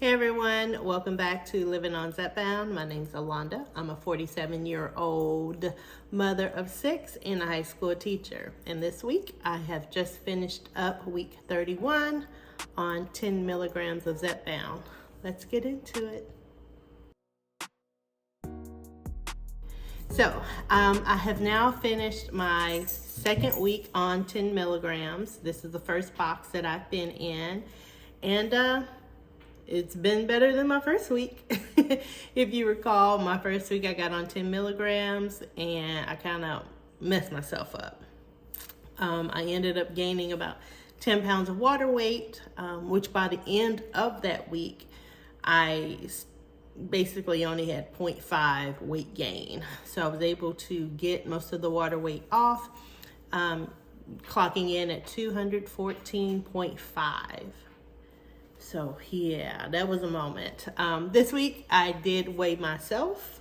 Hey everyone, welcome back to Living on Zepbound. My name's Allanda. I'm a 47-year-old mother of 6 and a high school teacher. And this week I have just finished up week 31 on 10 milligrams of Zepbound. Let's get into it. So I have now finished my second week on 10 milligrams. This is the first box that I've been in. And it's been better than my first week. If you recall, my first week I got on 10 milligrams and I kind of messed myself up. I ended up gaining about 10 pounds of water weight, which by the end of that week, I basically only had 0.5 weight gain. So I was able to get most of the water weight off, clocking in at 214.5. So yeah, that was a moment. This week I did weigh myself.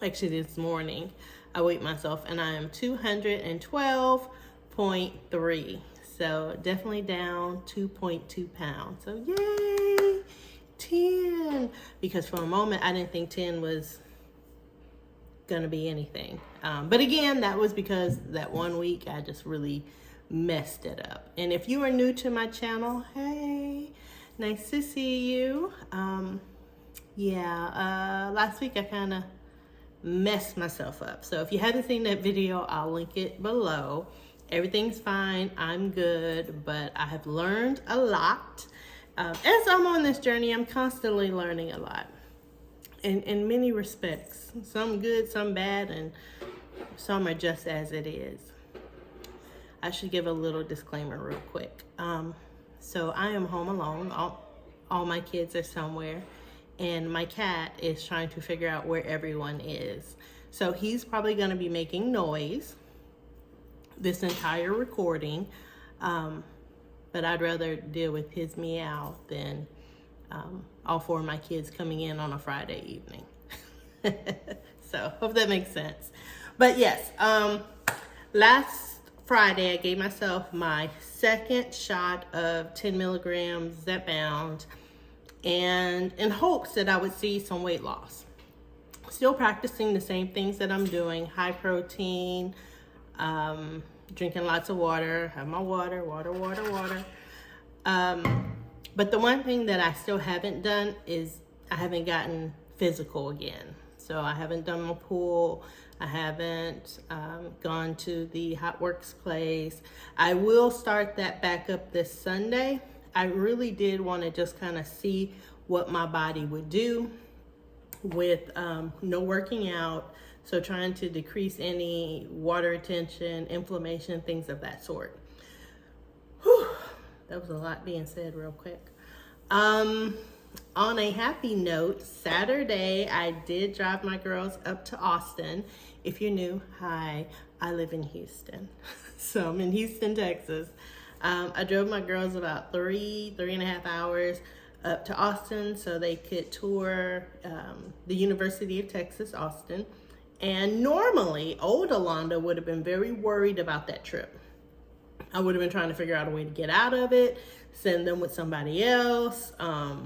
Actually this morning I weighed myself and I am 212.3. So definitely down 2.2 pounds. So yay, 10. Because for a moment I didn't think 10 was gonna be anything. But again, that was because that one week I just really messed it up. And if you are new to my channel, hey, nice to see you. Last week I kind of messed myself up. So if you haven't seen that video, I'll link it below. Everything's fine, I'm good, but I have learned a lot. As I'm on this journey, I'm constantly learning a lot. In many respects. Some good, some bad, and some are just as it is. I should give a little disclaimer real quick. So I am home alone. All my kids are somewhere, and my cat is trying to figure out where everyone is. So he's probably going to be making noise this entire recording, but I'd rather deal with his meow than all 4 of my kids coming in on a Friday evening. So hope that makes sense. But yes, last Friday, I gave myself my second shot of 10 milligrams Zepbound, and in hopes that I would see some weight loss. Still practicing the same things that I'm doing: high protein, drinking lots of water, have my water. But the one thing that I still haven't done is I haven't gotten physical again. So I haven't done my pool. I haven't gone to the Hot Works place. I will start that back up this Sunday. I really did want to just kind of see what my body would do with no working out. So trying to decrease any water retention, inflammation, things of that sort. Whew, that was a lot being said real quick. On a happy note, Saturday, I did drive my girls up to Austin. If you're new, hi, I live in Houston. So I'm in Houston, Texas. I drove my girls about 3.5 hours up to Austin so they could tour the University of Texas, Austin. And normally, old Allanda would have been very worried about that trip. I would have been trying to figure out a way to get out of it, send them with somebody else. I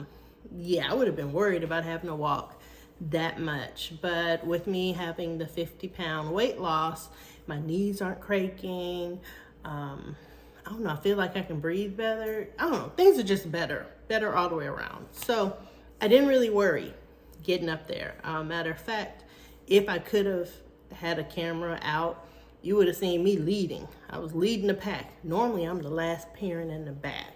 would have been worried about having to walk that much. But with me having the 50-pound weight loss, my knees aren't cracking. I don't know, I feel like I can breathe better. I don't know, things are just better all the way around. So I didn't really worry getting up there. Matter of fact, if I could have had a camera out, you would have seen me leading. I was leading the pack. Normally I'm the last parent in the back.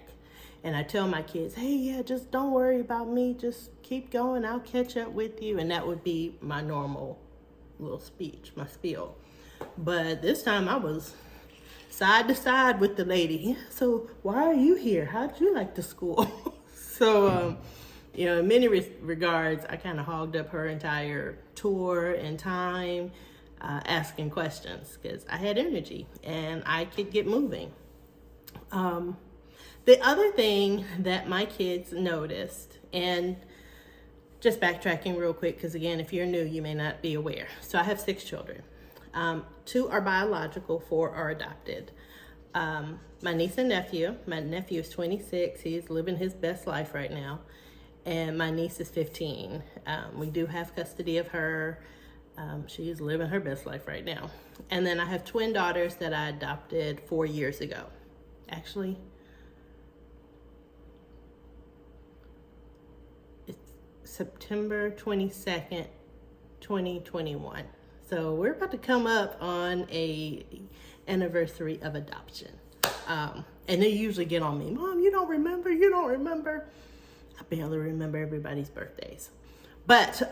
And I tell my kids, hey, yeah, just don't worry about me. Just keep going. I'll catch up with you. And that would be my normal little speech, my spiel. But this time I was side to side with the lady. Yeah, so why are you here? How'd you like the school? So, in many regards, I kind of hogged up her entire tour and time, asking questions because I had energy and I could get moving. The other thing that my kids noticed, and just backtracking real quick, because again, if you're new, you may not be aware. So I have 6 children. 2 are biological, 4 are adopted. My niece and nephew, my nephew is 26. He's living his best life right now. and my niece is 15. We do have custody of her. She is living her best life right now. And then I have twin daughters that I adopted 4 years ago. Actually, it's September 22nd, 2021. So we're about to come up on a anniversary of adoption. And they usually get on me, Mom, you don't remember? I barely remember everybody's birthdays. But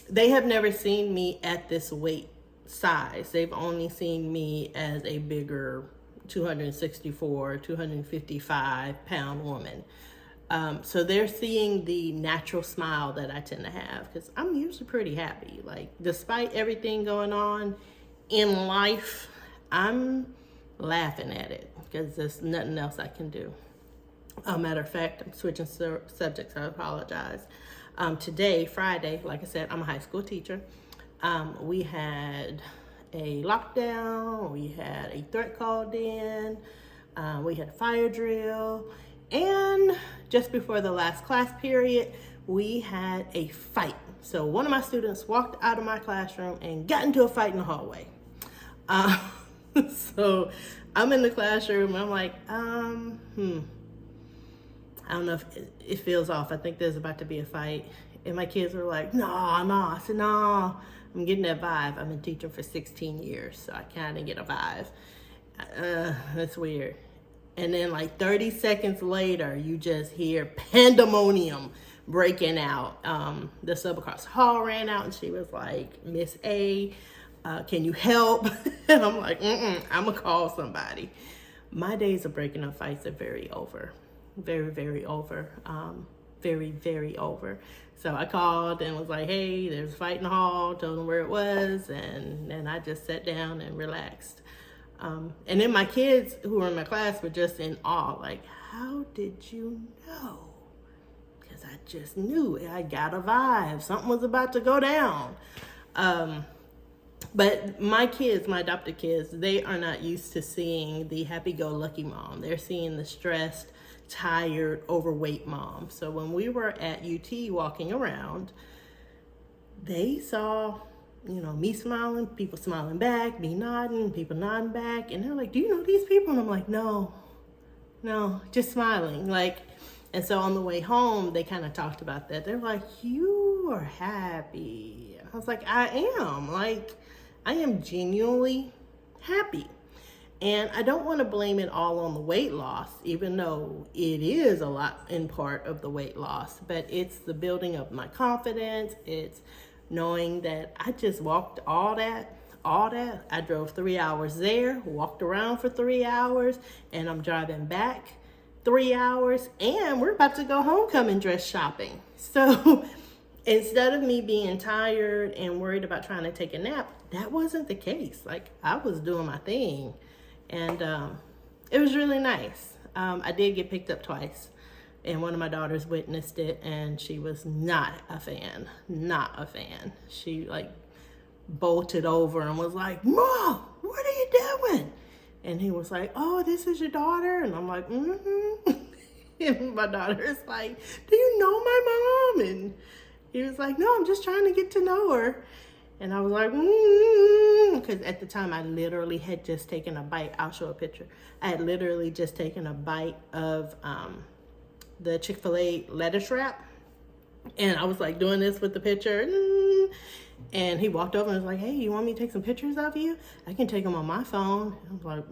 they have never seen me at this weight size. They've only seen me as a bigger 264, 255 pound woman. So they're seeing the natural smile that I tend to have, because I'm usually pretty happy. Like, despite everything going on in life, I'm laughing at it because there's nothing else I can do. Matter of fact, I'm switching subjects. I apologize. Today, Friday, like I said, I'm a high school teacher. We had a lockdown. We had a threat called in. We had a fire drill. And just before the last class period, we had a fight. So one of my students walked out of my classroom and got into a fight in the hallway. So I'm in the classroom and I'm like, I don't know if it feels off. I think there's about to be a fight. And my kids were like, no. I said, no. I'm getting that vibe. I've been teaching for 16 years, so I kind of get a vibe. That's weird. And then like 30 seconds later, you just hear pandemonium breaking out. The sub across the hall ran out and she was like, Miss A, can you help? And I'm like, I'm gonna call somebody. My days of breaking up fights are very over. Very, very over. Very, very over. So I called and was like, hey, there's a fight in the hall, told them where it was, and I just sat down and relaxed. And then my kids who were in my class were just in awe, like, how did you know? Because I just knew. I got a vibe. Something was about to go down. But my kids, my adopted kids, they are not used to seeing the happy-go-lucky mom. They're seeing the stressed, tired, overweight mom. So when we were at UT walking around, they saw, me smiling, people smiling back, me nodding, people nodding back. And they're like, do you know these people? And I'm like, no, just smiling. And so on the way home, they kind of talked about that. They're like, you are happy. I was like, I am. I am genuinely happy. And I don't want to blame it all on the weight loss, even though it is a lot in part of the weight loss, but it's the building of my confidence. It's knowing that I just walked all that. I drove 3 hours there, walked around for 3 hours, and I'm driving back 3 hours, and we're about to go homecoming dress shopping. So instead of me being tired and worried about trying to take a nap, that wasn't the case. I was doing my thing. And it was really nice. I did get picked up twice, and one of my daughters witnessed it, and she was not a fan. She bolted over and was like, Mom, what are you doing? And he was like, oh, this is your daughter? And I'm like, And my daughter is like, do you know my mom? And he was like, no, I'm just trying to get to know her. And I was like, because at the time I literally had just taken a bite. I'll show a picture. I had literally just taken a bite of the Chick-fil-A lettuce wrap. And I was doing this with the picture. And he walked over and was like, hey, you want me to take some pictures of you? I can take them on my phone. I was like,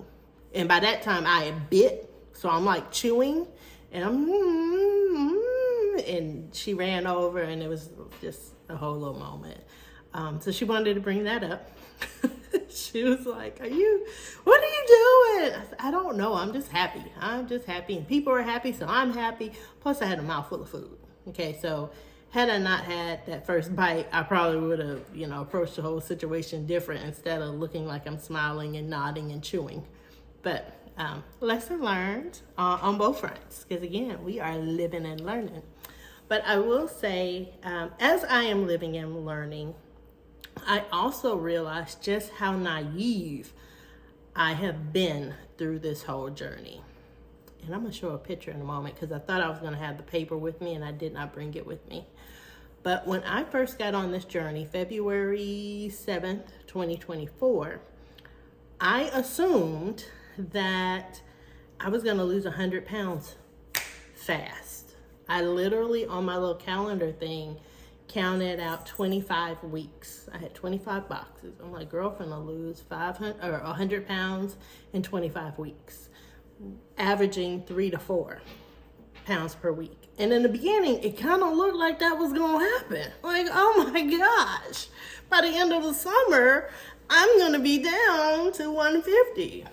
and by that time I had bit. So I'm chewing and and she ran over and it was just a whole little moment. So she wanted to bring that up. She was like, what are you doing? I said, I don't know. I'm just happy. And people are happy, so I'm happy. Plus, I had a mouthful of food. Okay, so had I not had that first bite, I probably would have, approached the whole situation different instead of looking like I'm smiling and nodding and chewing. But lesson learned on both fronts, because again, we are living and learning. But I will say, as I am living and learning, I also realized just how naive I have been through this whole journey. And I'm going to show a picture in a moment because I thought I was going to have the paper with me and I did not bring it with me. But when I first got on this journey, February 7th, 2024, I assumed that I was going to lose 100 pounds fast. I literally, on my little calendar thing, counted out 25 weeks. I had 25 boxes. I'm like, girlfriend, I'll lose 100 pounds in 25 weeks, averaging 3 to 4 pounds per week. And in the beginning, it kind of looked like that was going to happen. Like, oh my gosh, by the end of the summer, I'm going to be down to 150.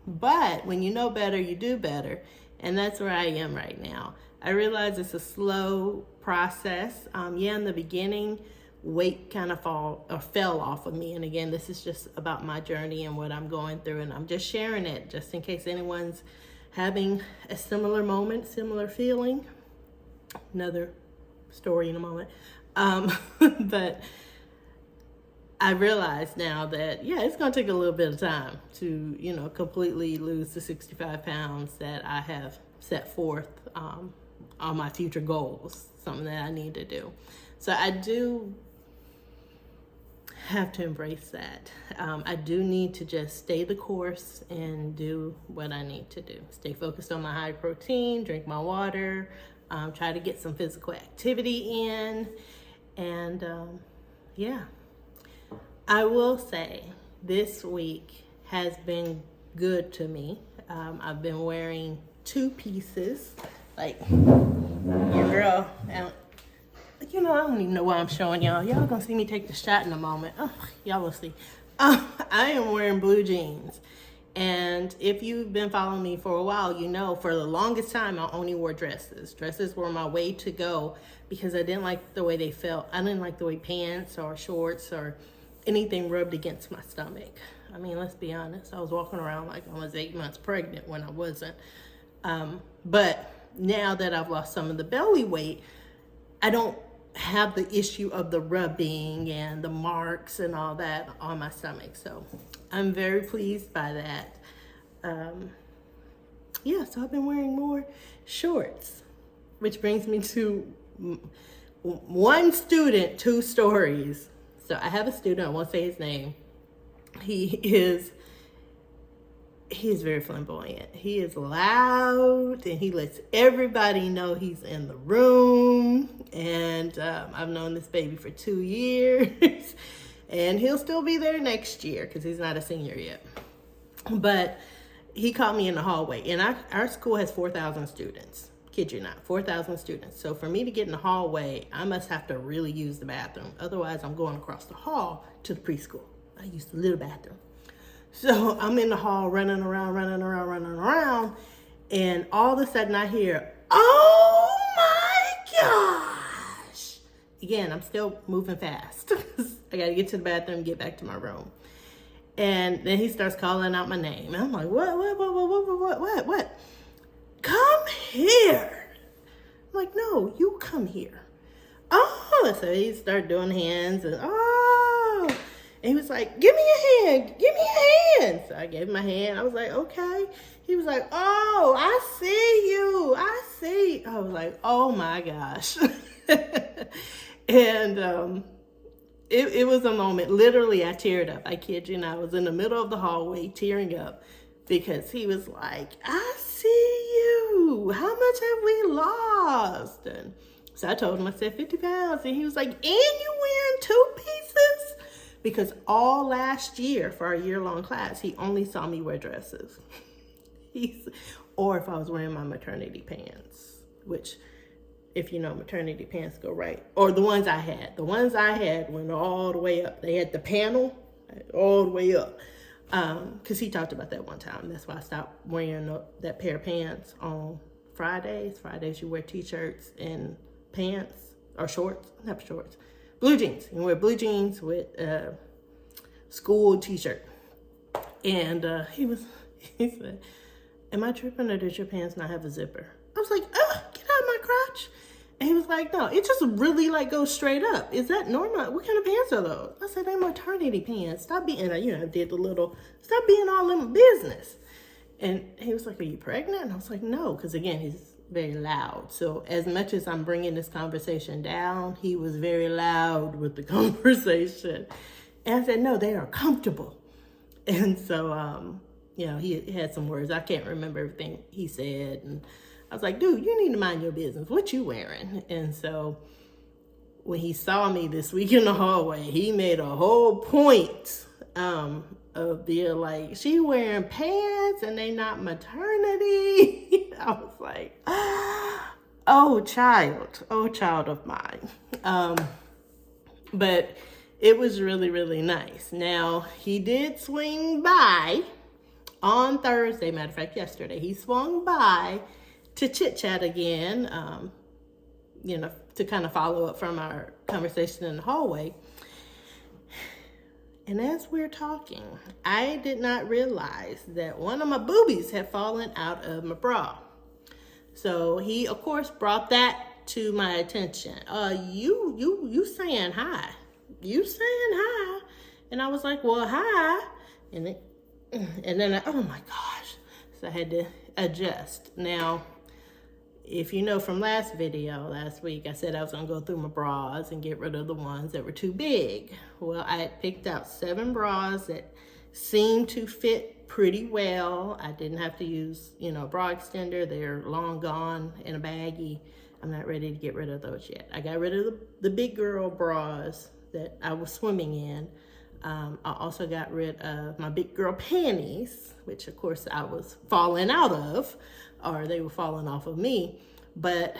But when you know better, you do better. And that's where I am right now. I realize it's a slow process. In the beginning, weight kind of fell off of me. And again, this is just about my journey and what I'm going through. And I'm just sharing it just in case anyone's having a similar moment, similar feeling. Another story in a moment. But I realize now that, it's going to take a little bit of time to, completely lose the 65 pounds that I have set forth on my future goals, something that I need to do. So I do have to embrace that. I do need to just stay the course and do what I need to do. Stay focused on my high protein, drink my water, try to get some physical activity in. And I will say this week has been good to me. I've been wearing 2 pieces, like your girl. I don't even know why I'm showing y'all. Y'all gonna see me take the shot in a moment. Oh, y'all will see. I am wearing blue jeans. And if you've been following me for a while, for the longest time, I only wore dresses. Dresses were my way to go because I didn't like the way they felt. I didn't like the way pants or shorts or anything rubbed against my stomach. I mean, let's be honest. I was walking around like I was 8 months pregnant when I wasn't. But now that I've lost some of the belly weight, I don't have the issue of the rubbing and the marks and all that on my stomach. So I'm very pleased by that. So I've been wearing more shorts, which brings me to one student, 2 stories. So I have a student, I won't say his name. He is very flamboyant. He is loud and he lets everybody know he's in the room. And I've known this baby for 2 years and he'll still be there next year because he's not a senior yet. But he caught me in the hallway, and our school has 4,000 students. Kid you not, 4,000 students. So for me to get in the hallway, I must have to really use the bathroom. Otherwise, I'm going across the hall to the preschool. I use the little bathroom. So I'm in the hall running around, and all of a sudden I hear, oh my gosh. Again, I'm still moving fast. I got to get to the bathroom and get back to my room. And then he starts calling out my name. And I'm like, what? Come here. I'm like, no, you come here. Oh, so he started doing hands and and he was like, give me your hand. So I gave him my hand. I was like, okay. He was like, oh, I see you. I was like, oh my gosh. And it was a moment. Literally, I teared up. I kid you not. I was in the middle of the hallway tearing up because he was like, I see you. How much have we lost? And so I told him, I said 50 pounds. And he was like, and you wearing 2 pieces? Because all last year for our year-long class, he only saw me wear dresses. Or if I was wearing my maternity pants, which, if you know, maternity pants go right. Or the ones I had. The ones I had went all the way up. They had the panel all the way up. Because he talked about that one time. That's why I stopped wearing that pair of pants on Fridays. Fridays you wear t-shirts and pants, or shorts, not shorts. Blue jeans. You wear blue jeans with a school t-shirt. And he said, am I tripping, or does your pants not have a zipper? I was like, get out of my crotch. And he was like, no, it just really goes straight up. Is that normal? What kind of pants are those? I said, they're maternity pants. Stop being, stop being all in my business. And he was like, are you pregnant? And I was like, no, because again, he's very loud. So as much as I'm bringing this conversation down, he was very loud with the conversation. And I said, no, they are comfortable. And so, he had some words. I can't remember everything he said. And I was like, dude, you need to mind your business. What you wearing? And so when he saw me this week in the hallway, he made a whole point of being like, she wearing pants and they not maternity. I was like, oh child of mine. But it was really, really nice. Now, he did swing by on Thursday, matter of fact, yesterday, he swung by to chit chat again, to kind of follow up from our conversation in the hallway. And as we're talking, I did not realize that one of my boobies had fallen out of my bra. So he, of course, brought that to my attention. You saying hi? You saying hi? And I was like, well, hi. And then oh my gosh. So I had to adjust. Now, if you know from last week, I said I was going to go through my bras and get rid of the ones that were too big. Well, I had picked out 7 bras that seemed to fit pretty well. I didn't have to use, a bra extender. They're long gone in a baggie. I'm not ready to get rid of those yet. I got rid of the big girl bras that I was swimming in. I also got rid of my big girl panties, which of course I was falling out of, or they were falling off of me. But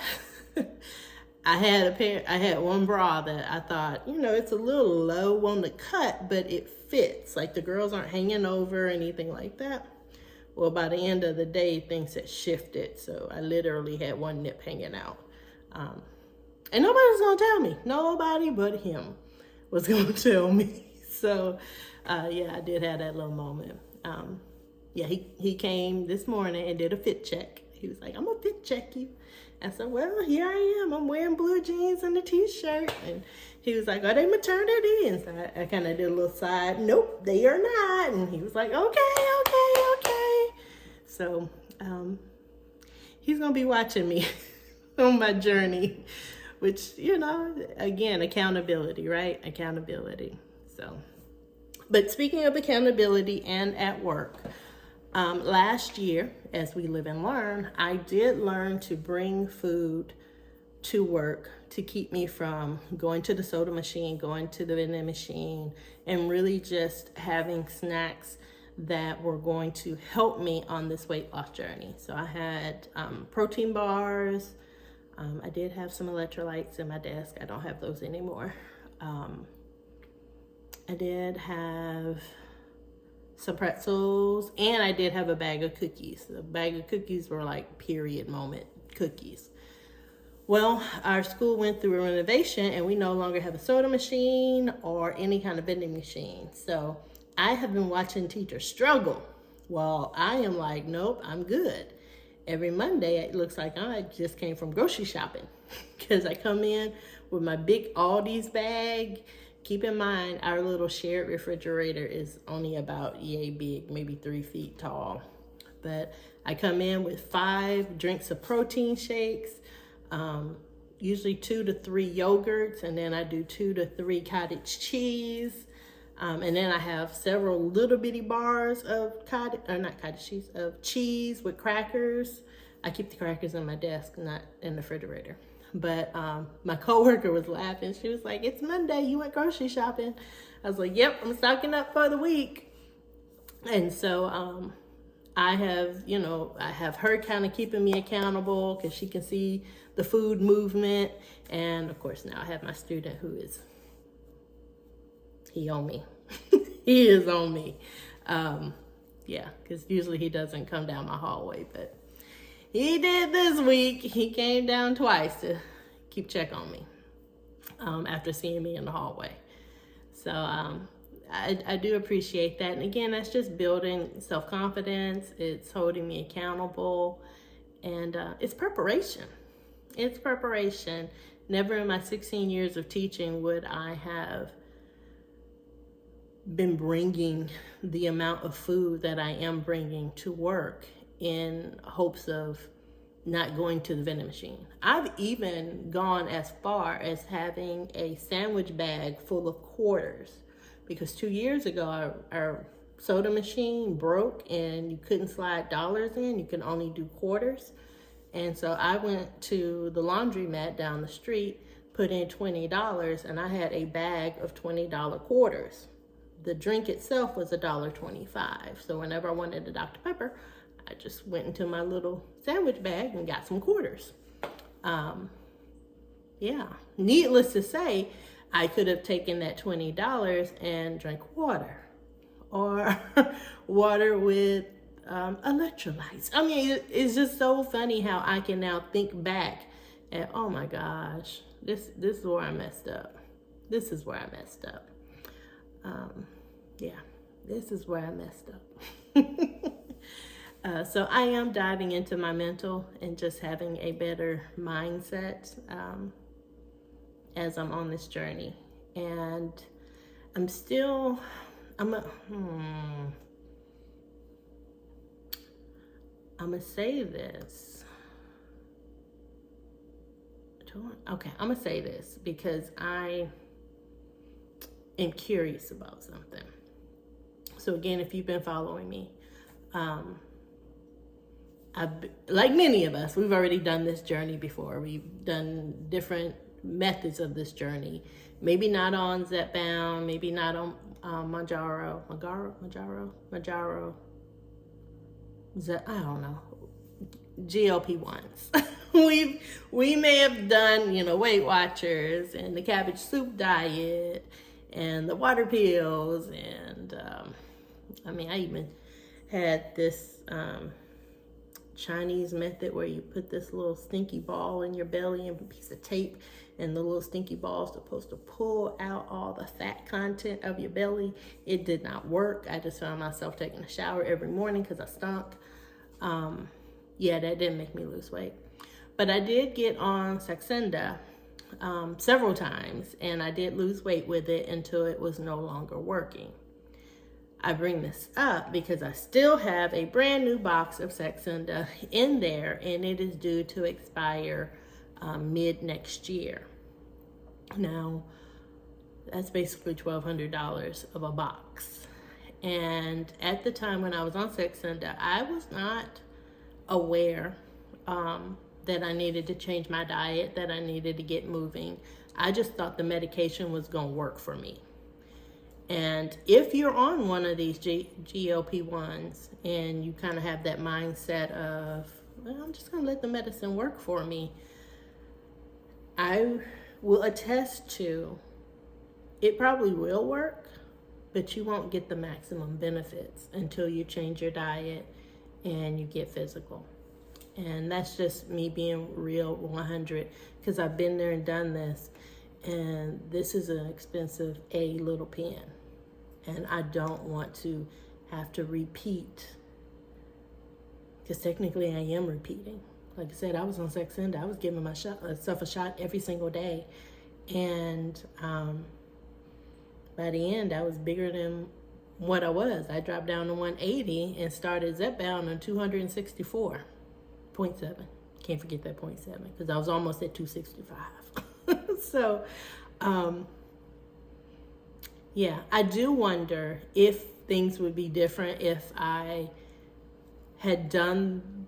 I had one bra that I thought, it's a little low on the cut, but it fits. Like the girls aren't hanging over or anything like that. Well, by the end of the day, things had shifted. So I literally had one nip hanging out. And nobody's gonna tell me. Nobody but him was gonna tell me. So, I did have that little moment. He came this morning and did a fit check. He was like, I'm gonna fit check you. I said, well, here I am. I'm wearing blue jeans and a t-shirt. And he was like, are they maternity? And so I kind of did a little side, nope, they are not. And he was like, okay. So, he's gonna be watching me on my journey, which, again, accountability, right? Accountability. So, but speaking of accountability and at work, last year, as we live and learn, I did learn to bring food to work to keep me from going to the soda machine, going to the vending machine, and really just having snacks that were going to help me on this weight loss journey. So I had protein bars. I did have some electrolytes in my desk. I don't have those anymore. I did have some pretzels, and I did have a bag of cookies. The bag of cookies were like period moment cookies. Well, our school went through a renovation and we no longer have a soda machine or any kind of vending machine. So I have been watching teachers struggle. Well, I am like, nope, I'm good. Every Monday, it looks like I just came from grocery shopping because I come in with my big Aldi's bag. Keep in mind, our little shared refrigerator is only about yay big, maybe 3 feet tall. But I come in with 5 drinks of protein shakes, usually 2 to 3 yogurts, and then I do 2 to 3 cottage cheese. And then I have several little bitty bars of of cheese with crackers. I keep the crackers on my desk, not in the refrigerator. But my coworker was laughing. She was like, it's Monday, you went grocery shopping. I was like, yep, I'm stocking up for the week. And so I have her kind of keeping me accountable because she can see the food movement. And of course, now I have my student who is, he on me. He is on me. Because usually he doesn't come down my hallway, but he did this week. He came down twice to keep check on me after seeing me in the hallway. So I do appreciate that. And again, that's just building self-confidence. It's holding me accountable. And it's preparation. It's preparation. Never in my 16 years of teaching would I have been bringing the amount of food that I am bringing to work in hopes of not going to the vending machine. I've even gone as far as having a sandwich bag full of quarters, because 2 years ago our soda machine broke and you couldn't slide dollars in, you can only do quarters. And so I went to the laundromat down the street, put in $20, and I had a bag of $20 quarters. The drink itself was $1.25. So whenever I wanted a Dr. Pepper, I just went into my little sandwich bag and got some quarters. Yeah, needless to say, I could have taken that $20 and drank water, or water with electrolytes. I mean, it's just so funny how I can now think back and, oh my gosh, this is where I messed up. This is where I messed up. Yeah, this is where I messed up. So I am diving into my mental and just having a better mindset as I'm on this journey. And I'm gonna say this. Okay, I'm gonna say this because I am curious about something. So again, if you've been following me, like many of us, we've already done this journey before. We've done different methods of this journey. Maybe not on Zepbound, maybe not on Mounjaro, I don't know, GLP-1s. we may have done, Weight Watchers and the cabbage soup diet and the water pills, and I even had this Chinese method where you put this little stinky ball in your belly and a piece of tape, and the little stinky ball is supposed to pull out all the fat content of your belly. It did not work. I just found myself taking a shower every morning because I stunk. Yeah, that didn't make me lose weight. But I did get on Saxenda several times, and I did lose weight with it until it was no longer working. I bring this up because I still have a brand new box of Saxenda in there, and it is due to expire mid next year. Now, that's basically $1,200 of a box. And at the time when I was on Saxenda, I was not aware that I needed to change my diet, that I needed to get moving. I just thought the medication was going to work for me. And if you're on one of these GLP-1s and you kind of have that mindset of, well, I'm just going to let the medicine work for me, I will attest to it probably will work, but you won't get the maximum benefits until you change your diet and you get physical. And that's just me being real 100, because I've been there and done this, and this is an expensive little pen. And I don't want to have to repeat, because technically I am repeating. Like I said, I was on Saxenda. I was giving myself a shot every single day. And by the end, I was bigger than what I was. I dropped down to 180 and started Zepbound on 264.7. Can't forget that 0.7, because I was almost at 265. So, yeah, I do wonder if things would be different if I had done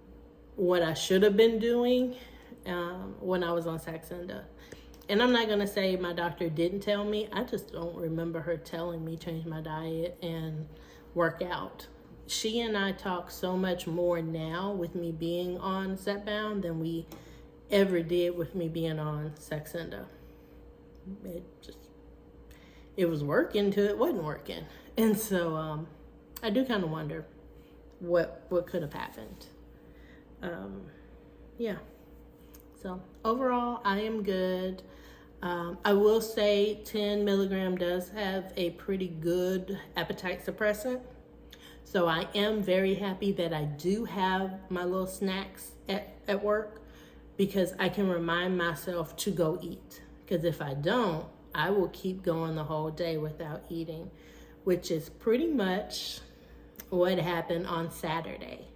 what I should have been doing when I was on Saxenda. And I'm not going to say my doctor didn't tell me. I just don't remember her telling me change my diet and work out. She and I talk so much more now with me being on Zepbound than we ever did with me being on Saxenda. It was working until it wasn't working. And so I do kind of wonder what could have happened. Yeah. So overall, I am good. I will say 10 milligram does have a pretty good appetite suppressant. So I am very happy that I do have my little snacks at work, because I can remind myself to go eat. Because if I don't, I will keep going the whole day without eating, which is pretty much what happened on Saturday.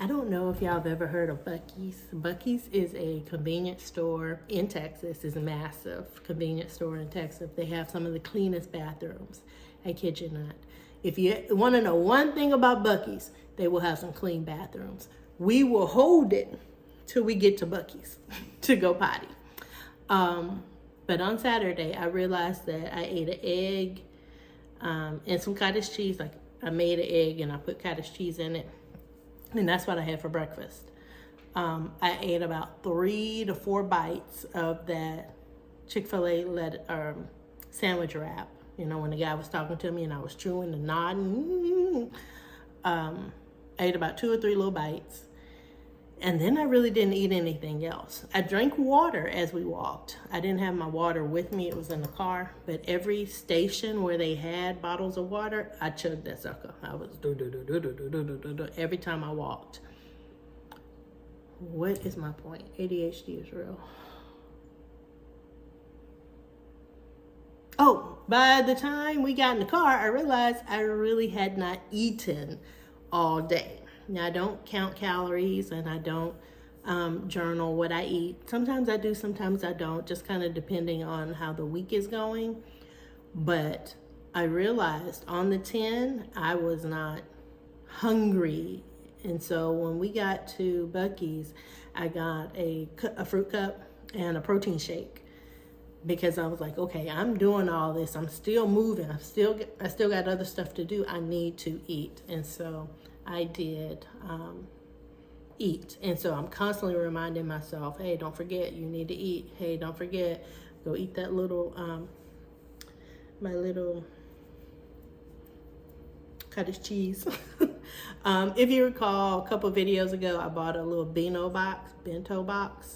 I don't know if y'all have ever heard of Buc-ee's. Buc-ee's is a convenience store in Texas. It's a massive convenience store in Texas. They have some of the cleanest bathrooms. I kid you not. If you want to know one thing about Buc-ee's, they will have some clean bathrooms. We will hold it till we get to Buc-ee's to go potty. But on Saturday, I realized that I ate an egg and some cottage cheese. Like, I made an egg and I put cottage cheese in it. And that's what I had for breakfast. I ate about 3 to 4 bites of that Chick-fil-A sandwich wrap. You know, when the guy was talking to me and I was chewing and nodding. I ate about 2 or 3 little bites. And then I really didn't eat anything else. I drank water as we walked. I didn't have my water with me. It was in the car. But every station where they had bottles of water, I chugged that sucker. I was every time I walked. What is my point? ADHD is real. Oh, by the time we got in the car, I realized I really had not eaten all day. Now, I don't count calories and I don't journal what I eat. Sometimes I do, sometimes I don't, just kind of depending on how the week is going. But I realized on the 10, I was not hungry. And so when we got to Buc-ee's, I got a fruit cup and a protein shake. Because I was like, okay, I'm doing all this. I'm still moving. I still got other stuff to do. I need to eat. And so I did eat. And so I'm constantly reminding myself, hey, don't forget, you need to eat. Hey, don't forget, go eat that little, my little cottage cheese. If you recall, a couple of videos ago, I bought a little bento box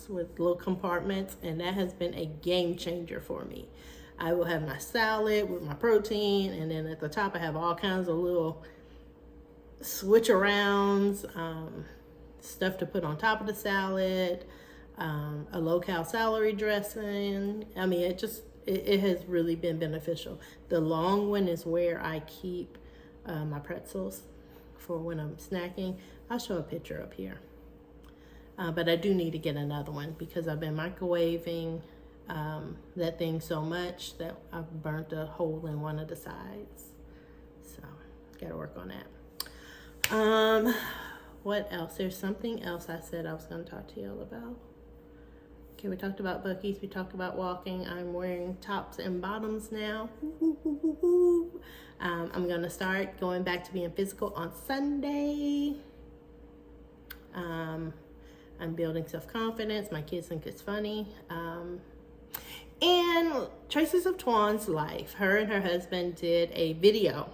with little compartments, and that has been a game changer for me. I will have my salad with my protein, and then at the top I have all kinds of little switch arounds, stuff to put on top of the salad, a low-cal celery dressing. I mean, it has really been beneficial. The long one is where I keep my pretzels for when I'm snacking. I'll show a picture up here. But I do need to get another one because I've been microwaving that thing so much that I've burnt a hole in one of the sides. So, gotta work on that. What else? There's something else I said I was going to talk to y'all about. Okay, we talked about Buc-ee's. We talked about walking. I'm wearing tops and bottoms now. I'm going to start going back to being physical on Sunday. I'm building self-confidence. My kids think it's funny. And Traces of Twan's life. Her and her husband did a video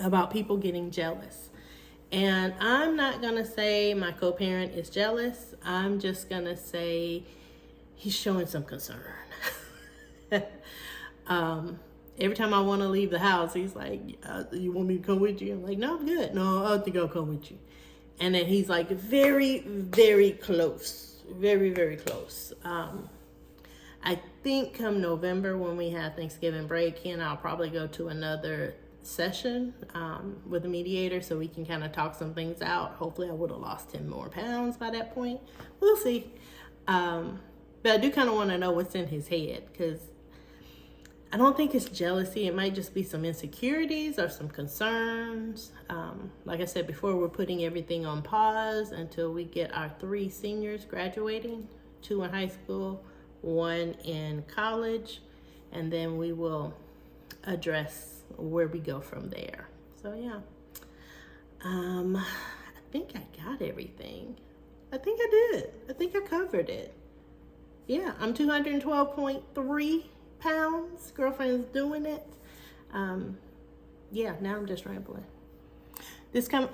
about people getting jealous. And I'm not going to say my co-parent is jealous. I'm just going to say he's showing some concern. Every time I want to leave the house, he's like, you want me to come with you? I'm like, no, I'm good. No, I think I'll come with you. And then he's like very, very close. Very, very close. I think come November when we have Thanksgiving break, he and I'll probably go to another session with a mediator so we can kind of talk some things out. Hopefully I would have lost 10 more pounds by that point. We'll see. But I do kind of want to know what's in his head, because I don't think it's jealousy. It might just be some insecurities or some concerns. Like I said before, we're putting everything on pause until we get our 3 seniors graduating, 2 in high school, 1 in college, and then we will address where we go from there. So yeah, I think I got everything. I think I did. I think I covered it. Yeah, I'm 212.3 pounds. Girlfriend's doing it. Yeah, now I'm just rambling.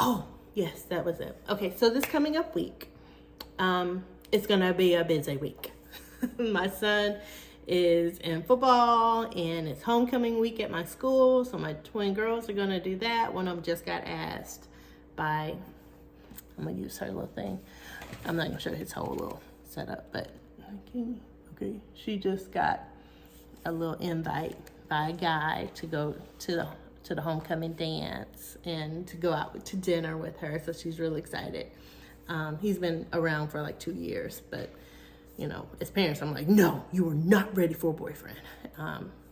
Oh yes, that was it. Okay, so this coming up week, it's gonna be a busy week. My son is in football and it's homecoming week at my school, so my twin girls are gonna do that. One of them just got asked by, I'm gonna use her little thing. I'm not gonna show his whole little setup, but okay, she just got a little invite by a guy to go to to the homecoming dance and to go out to dinner with her. So she's really excited. He's been around for like 2 years, but you know, as parents, I'm like, no, you are not ready for a boyfriend.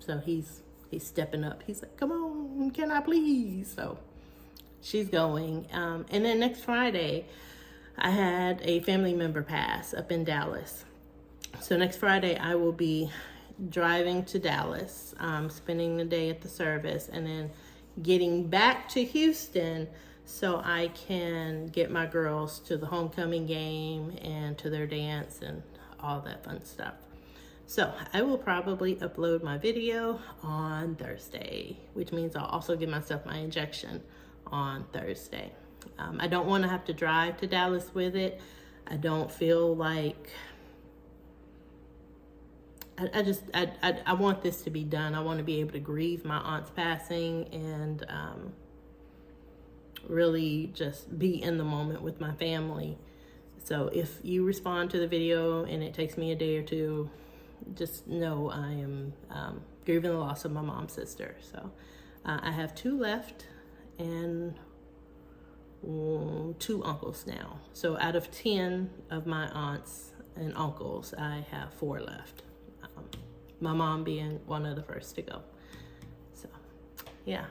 So he's stepping up. He's like, come on, can I please? So she's going. And then next Friday, I had a family member pass up in Dallas. So next Friday, I will be driving to Dallas, spending the day at the service, and then getting back to Houston so I can get my girls to the homecoming game and to their dance and all that fun stuff. So I will probably upload my video on Thursday, which means I'll also give myself my injection on Thursday. I don't want to have to drive to Dallas with it. I don't feel like, I want this to be done. I want to be able to grieve my aunt's passing and really just be in the moment with my family. So if you respond to the video and it takes me a day or two, just know I am grieving the loss of my mom's sister. So I have 2 left and 2 uncles now. So out of 10 of my aunts and uncles, I have 4 left. My mom being one of the first to go. So yeah,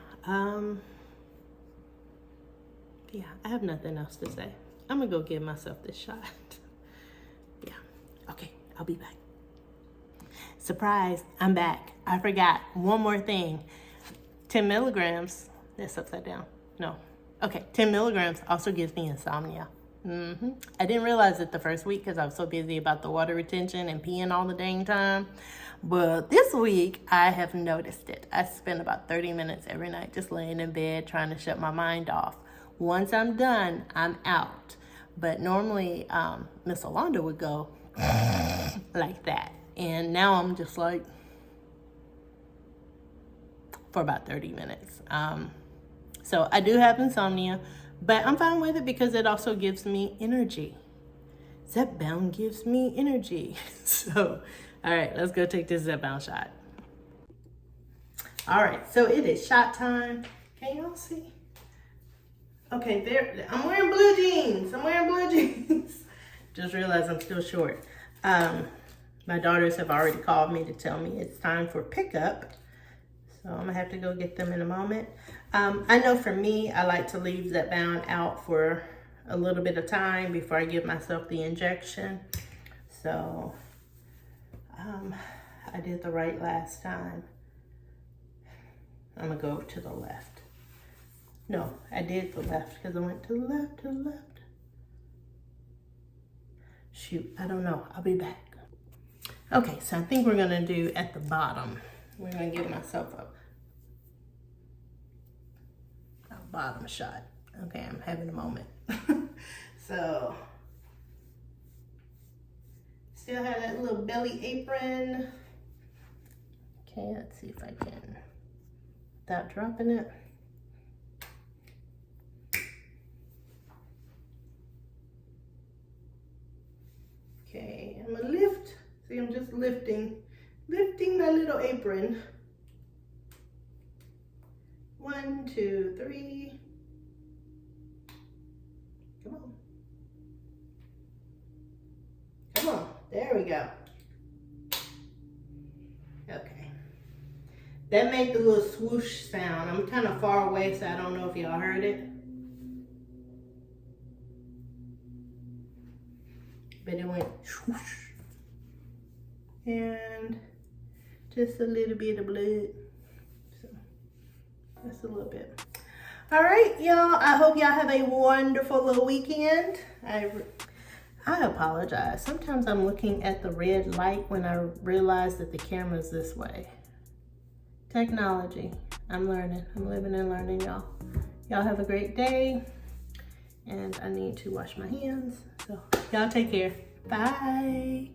yeah, I have nothing else to say. I'm gonna go give myself this shot. Yeah, okay, I'll be back. Surprise, I'm back. I forgot one more thing. 10 milligrams, that's upside down. No, okay, 10 milligrams also gives me insomnia. I didn't realize it the first week because I was so busy about the water retention and peeing all the dang time. But this week, I have noticed it. I spend about 30 minutes every night just laying in bed trying to shut my mind off. Once I'm done, I'm out. But normally, Miss Allanda would go like that. And now I'm just like, for about 30 minutes. So I do have insomnia, but I'm fine with it because it also gives me energy. Zepbound gives me energy. So, all right, let's go take this Zepbound shot. All right, so it is shot time. Can y'all see? Okay, there, I'm wearing blue jeans. Just realized I'm still short. My daughters have already called me to tell me it's time for pickup. So I'm gonna have to go get them in a moment. I know for me, I like to leave Zepbound out for a little bit of time before I give myself the injection. So I did the right last time. I'm gonna go to the left. No, I did the left because I went to the left. Shoot, I don't know. I'll be back. Okay, so I think we're gonna do at the bottom. We're gonna give myself a bottom shot. Okay, I'm having a moment. So, still have that little belly apron. Okay, let's see if I can, without dropping it. Okay, I'm gonna lift. See, I'm just lifting my little apron. 1, 2, 3. Come on. Come on, there we go. Okay. That made the little swoosh sound. I'm kind of far away, so I don't know if y'all heard it. But it went swoosh. And just a little bit of blood. So just a little bit. All right, y'all. I hope y'all have a wonderful little weekend. I apologize. Sometimes I'm looking at the red light when I realize that the camera's this way. Technology. I'm learning. I'm living and learning, y'all. Y'all have a great day. And I need to wash my hands. So y'all take care. Bye.